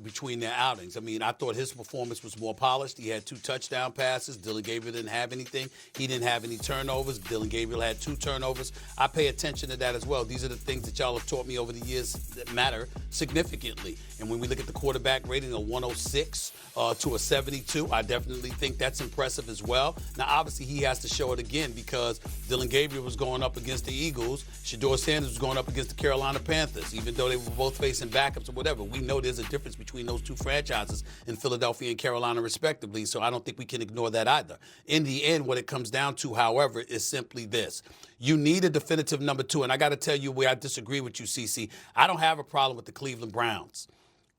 between their outings. I mean, I thought his performance was more polished. He had 2 touchdown passes. Dylan Gabriel didn't have anything. He didn't have any turnovers. Dylan Gabriel had 2 turnovers. I pay attention to that as well. These are the things that y'all have taught me over the years that matter significantly. And when we look at the quarterback rating of 106 to a 72, I definitely think that's impressive as well. Now, obviously, he has to show it again because Dylan Gabriel was going up against the Eagles. Shedeur Sanders was going up against the Carolina Panthers, even though they were both facing backups or whatever. We know there's a difference between those 2 franchises in Philadelphia and Carolina, respectively, so I don't think we can ignore that either. In the end, what it comes down to, however, is simply this. You need a definitive number 2, and I got to tell you where I disagree with you, CC. I don't have a problem with the Cleveland Browns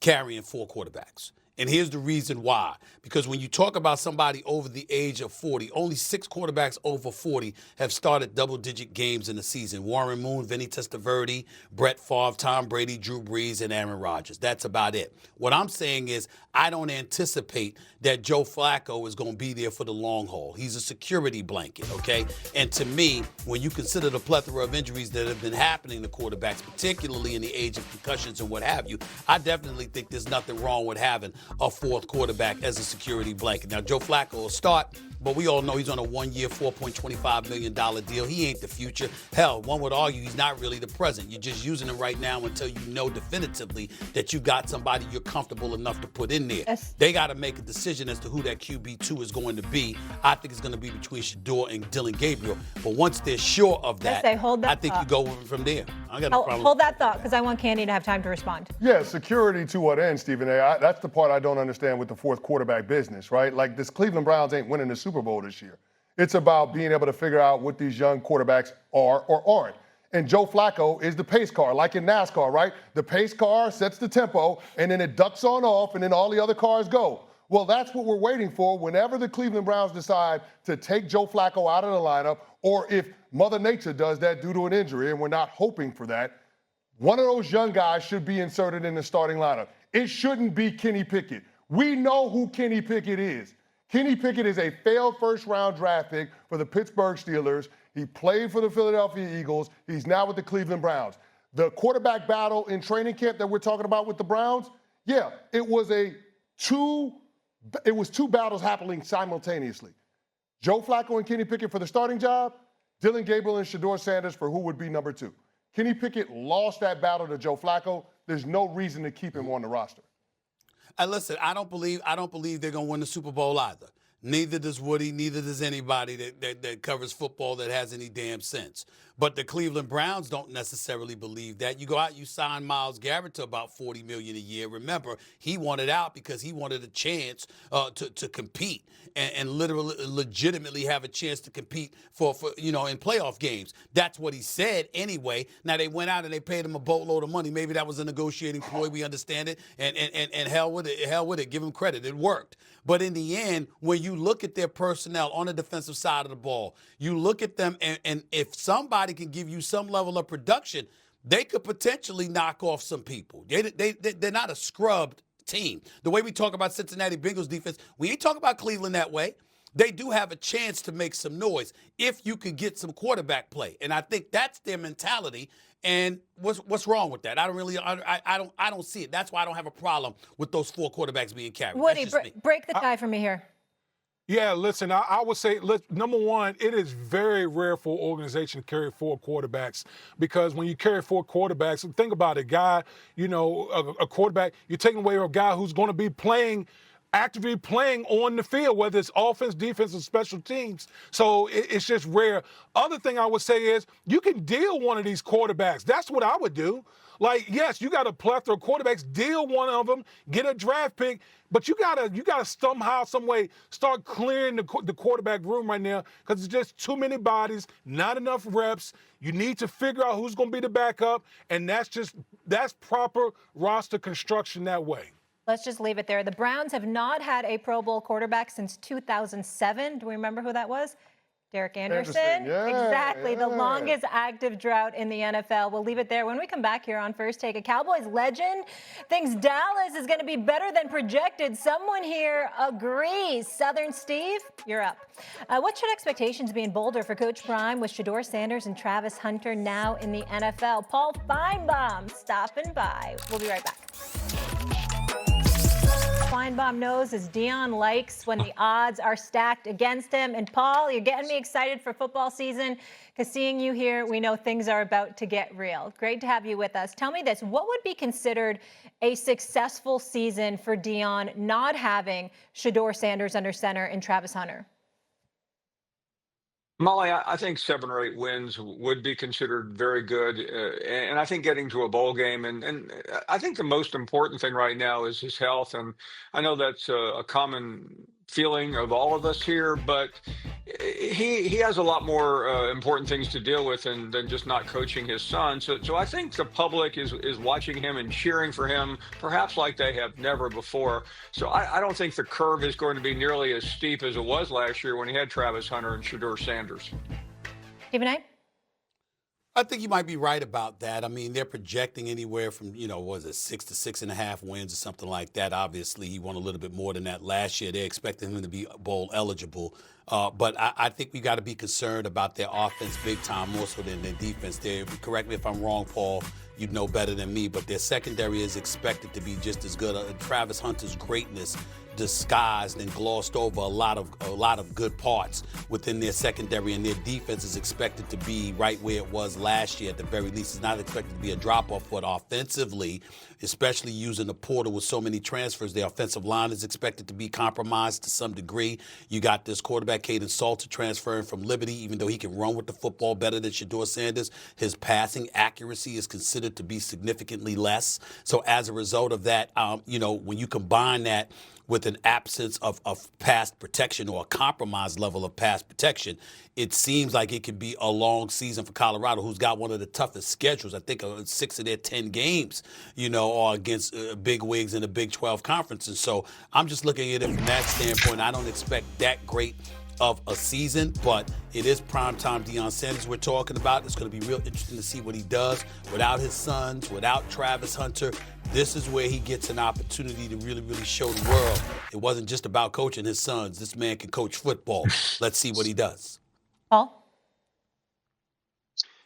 carrying 4 quarterbacks. And here's the reason why. Because when you talk about somebody over the age of 40, only 6 quarterbacks over 40 have started double-digit games in the season. Warren Moon, Vinny Testaverde, Brett Favre, Tom Brady, Drew Brees, and Aaron Rodgers. That's about it. What I'm saying is I don't anticipate that Joe Flacco is going to be there for the long haul. He's a security blanket, okay? And to me, when you consider the plethora of injuries that have been happening to quarterbacks, particularly in the age of concussions and what have you, I definitely think there's nothing wrong with having a 4th quarterback as a security blanket. Now, Joe Flacco will start, but we all know he's on a 1-year, $4.25 million deal. He ain't the future. Hell, one would argue he's not really the present. You're just using him right now until you know definitively that you got somebody you're comfortable enough to put in there. Yes. They got to make a decision as to who that QB2 is going to be. I think it's going to be between Shedeur and Dylan Gabriel. But once they're sure of that, I think you go from there. I got no problem. Hold that thought, because I want Candy to have time to respond. Yeah, security to what end, Stephen A. That's the part I don't understand with the 4th quarterback business, right? Like, this Cleveland Browns ain't winning the Super Bowl this year. It's about being able to figure out what these young quarterbacks are or aren't. And Joe Flacco is the pace car, like in NASCAR, right? The pace car sets the tempo, and then it ducks on off, and then all the other cars go. Well, that's what we're waiting for whenever the Cleveland Browns decide to take Joe Flacco out of the lineup, or if Mother Nature does that due to an injury, and we're not hoping for that. One of those young guys should be inserted in the starting lineup. It shouldn't be Kenny Pickett. We know who Kenny Pickett is. Kenny Pickett is a failed first-round draft pick for the Pittsburgh Steelers. He played for the Philadelphia Eagles. He's now with the Cleveland Browns. The quarterback battle in training camp that we're talking about with the Browns, yeah, it was 2 battles happening simultaneously. Joe Flacco and Kenny Pickett for the starting job, Dylan Gabriel and Shedeur Sanders for who would be number 2. Kenny Pickett lost that battle to Joe Flacco. There's no reason to keep him on the roster. Listen, I don't believe they're going to win the Super Bowl either. Neither does Woody, neither does anybody that covers football that has any damn sense. But the Cleveland Browns don't necessarily believe that. You go out, you sign Myles Garrett to about $40 million a year. Remember, he wanted out because he wanted a chance to compete and literally, legitimately have a chance to compete for in playoff games. That's what he said anyway. Now, they went out and they paid him a boatload of money. Maybe that was a negotiating ploy. We understand it. And hell with it. Give him credit. It worked. But in the end, when you look at their personnel on the defensive side of the ball, you look at them, and if somebody can give you some level of production, they could potentially knock off some people. They're not a scrubbed team. The way we talk about Cincinnati Bengals defense, we ain't talking about Cleveland that way. They do have a chance to make some noise if you could get some quarterback play. And I think that's their mentality. And what's wrong with that? I don't see it. That's why I don't have a problem with those 4 quarterbacks being carried. Woody, break the tie for me here. Yeah, listen, I would say, number one, it is very rare for an organization to carry 4 quarterbacks, because when you carry 4 quarterbacks, think about it, a quarterback, you're taking away a guy who's going to be actively playing on the field, whether it's offense, defense, or special teams. So it's just rare. Other thing I would say is you can deal one of these quarterbacks. That's what I would do. Like, yes, you got a plethora of quarterbacks. Deal one of them, get a draft pick, but you gotta somehow, some way, start clearing the quarterback room right now, because it's just too many bodies, not enough reps. You need to figure out who's going to be the backup, and that's proper roster construction that way. Let's just leave it there. The Browns have not had a Pro Bowl quarterback since 2007. Do we remember who that was? Derek Anderson. Yeah, exactly. yeah. The longest active drought in the NFL. We'll leave it there. When we come back here on First Take, a Cowboys legend thinks Dallas is going to be better than projected. Someone here agrees. Southern Steve, you're up. What should expectations be in Boulder for Coach Prime with Shedeur Sanders and Travis Hunter now in the NFL? Paul Feinbaum stopping by. We'll be right back. Feinbaum knows is Deion likes when the odds are stacked against him. And Paul, you're getting me excited for football season because seeing you here, we know things are about to get real. Great to have you with us. Tell me this, what would be considered a successful season for Deion not having Shedeur Sanders under center and Travis Hunter? Molly, I think 7 or 8 wins would be considered very good, and I think getting to a bowl game, and I think the most important thing right now is his health, and I know that's a common feeling of all of us here, but he has a lot more important things to deal with than just not coaching his son. So I think the public is watching him and cheering for him, perhaps like they have never before. So I don't think the curve is going to be nearly as steep as it was last year when he had Travis Hunter and Shedeur Sanders. Stephen A? I think you might be right about that. I mean, they're projecting anywhere from, 6 to 6.5 wins or something like that. Obviously, he won a little bit more than that last year. They expected him to be bowl eligible. But I think we got to be concerned about their offense big time, more so than their defense. Correct me if I'm wrong, Paul. You'd know better than me, but their secondary is expected to be just as good. Travis Hunter's greatness disguised and glossed over a lot of good parts within their secondary, and their defense is expected to be right where it was last year at the very least. It's not expected to be a drop-off, but offensively, especially using the portal with so many transfers, the offensive line is expected to be compromised to some degree. You got this quarterback, Caden Salter, transferring from Liberty, even though he can run with the football better than Shedeur Sanders, his passing accuracy is considered to be significantly less. So as a result of that, when you combine that with an absence of pass protection or a compromised level of pass protection, it seems like it could be a long season for Colorado, who's got one of the toughest schedules. I think 6 of their 10 games, are against big wigs in the Big 12 conference. And so I'm just looking at it from that standpoint. I don't expect that great of a season, but it is primetime Deion Sanders we're talking about. It's going to be real interesting to see what he does without his sons, without Travis Hunter. This is where he gets an opportunity to really, really show the world it wasn't just about coaching his sons. This man can coach football. Let's see what he does. Paul?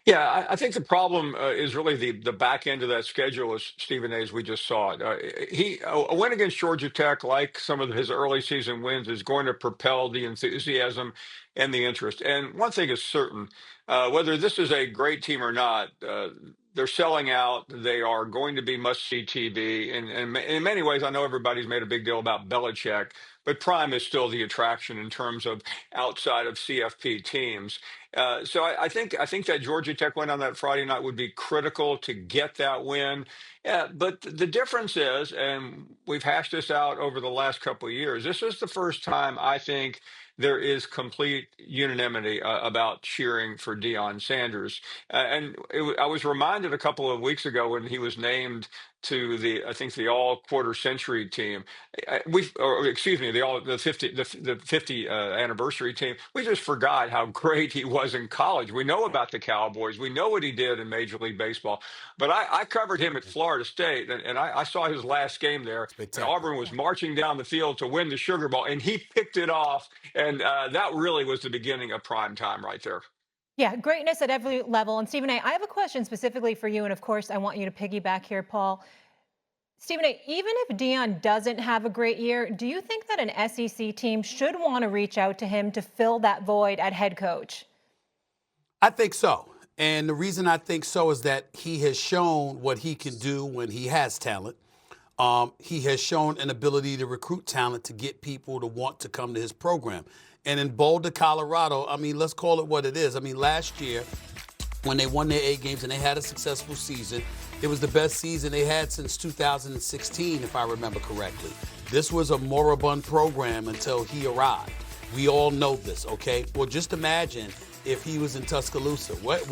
Yeah, I think the problem is really the back end of that schedule, as Stephen A. as we just saw it. A win against Georgia Tech, like some of his early season wins, is going to propel the enthusiasm and the interest. And one thing is certain, whether this is a great team or not, they're selling out. They are going to be must-see TV. And in many ways, I know everybody's made a big deal about Belichick, but Prime is still the attraction in terms of outside of CFP teams. So I think that Georgia Tech win on that Friday night would be critical to get that win. Yeah, but the difference is, and we've hashed this out over the last couple of years, this is the first time I think there is complete unanimity about cheering for Deion Sanders. I was reminded a couple of weeks ago when he was named to the all quarter century team. The 50 anniversary team. We just forgot how great he was in college. We know about the Cowboys. We know what he did in Major League Baseball. But I covered him at Florida State, and I saw his last game there. And Auburn was marching down the field to win the Sugar Bowl, and he picked it off. And that really was the beginning of prime time right there. Yeah, greatness at every level. And Stephen A., I have a question specifically for you. And of course, I want you to piggyback here, Paul. Stephen A., even if Deion doesn't have a great year, do you think that an SEC team should want to reach out to him to fill that void at head coach? I think so. And the reason I think so is that he has shown what he can do when he has talent. He has shown an ability to recruit talent to get people to want to come to his program. And in Boulder, Colorado, let's call it what it is. Last year, when they won their 8 games and they had a successful season, it was the best season they had since 2016, if I remember correctly. This was a moribund program until he arrived. We all know this, okay? Well, just imagine if he was in Tuscaloosa. What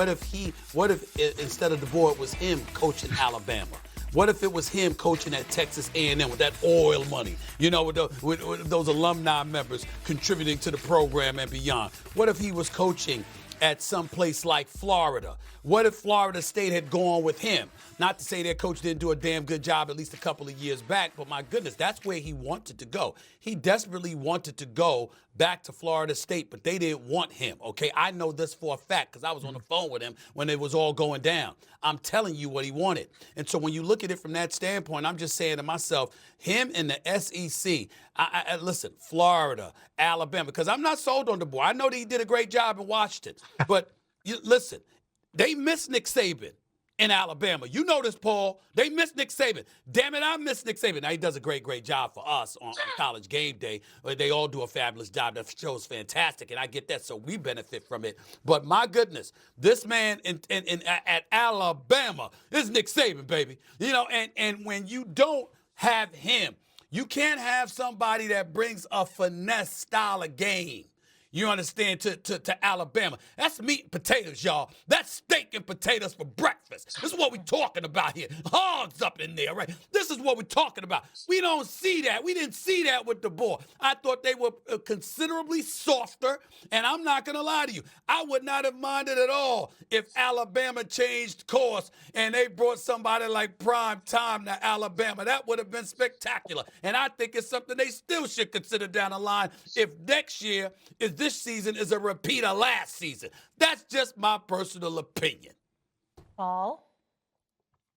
if instead of DeBoer, it was him coaching Alabama? What if it was him coaching at Texas A&M with that oil money, with those alumni members contributing to the program and beyond? What if he was coaching at some place like Florida? What if Florida State had gone with him? Not to say their coach didn't do a damn good job at least a couple of years back, but my goodness, that's where he wanted to go. He desperately wanted to go back to Florida State, but they didn't want him, okay? I know this for a fact because I was on the phone with him when it was all going down. I'm telling you what he wanted. And so when you look at it from that standpoint, I'm just saying to myself, him in the SEC, listen, Florida, Alabama, because I'm not sold on the boy. I know that he did a great job in Washington, but listen, they miss Nick Saban in Alabama. You know this, Paul. They miss Nick Saban. Damn it, I miss Nick Saban. Now, he does a great job for us on College Game Day. They all do a fabulous job. The show's fantastic, and I get that, so we benefit from it. But my goodness, this man at Alabama is Nick Saban, baby. You know, and when you don't have him, you can't have somebody that brings a finesse style of game. You understand, to Alabama. That's meat and potatoes, y'all. That's steak and potatoes for breakfast. This is what we're talking about here. Hogs up in there, right? This is what we're talking about. We don't see that. We didn't see that with the boy. I thought they were considerably softer, and I'm not going to lie to you. I would not have minded at all if Alabama changed course and they brought somebody like Prime Time to Alabama. That would have been spectacular, and I think it's something they still should consider down the line if next year this season is a repeat of last season. That's just my personal opinion. Paul?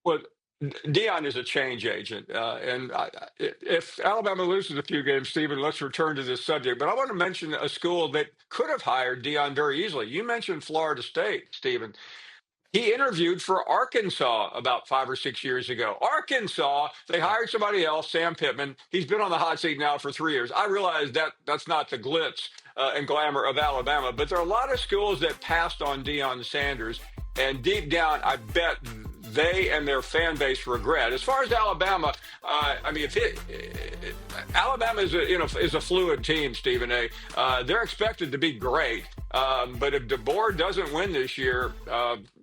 Well, Deion is a change agent. If Alabama loses a few games, Stephen, let's return to this subject. But I want to mention a school that could have hired Deion very easily. You mentioned Florida State, Stephen. He interviewed for Arkansas about 5 or 6 years ago. Arkansas, they hired somebody else, Sam Pittman. He's been on the hot seat now for 3 years. I realize that's not the glitz and glamour of Alabama, but there are a lot of schools that passed on Deion Sanders, and deep down, I bet they and their fan base regret. As far as Alabama, I mean, Alabama is a fluid team, Stephen A. They're expected to be great, but if DeBoer doesn't win this year,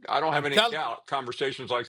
I don't have any doubt conversations like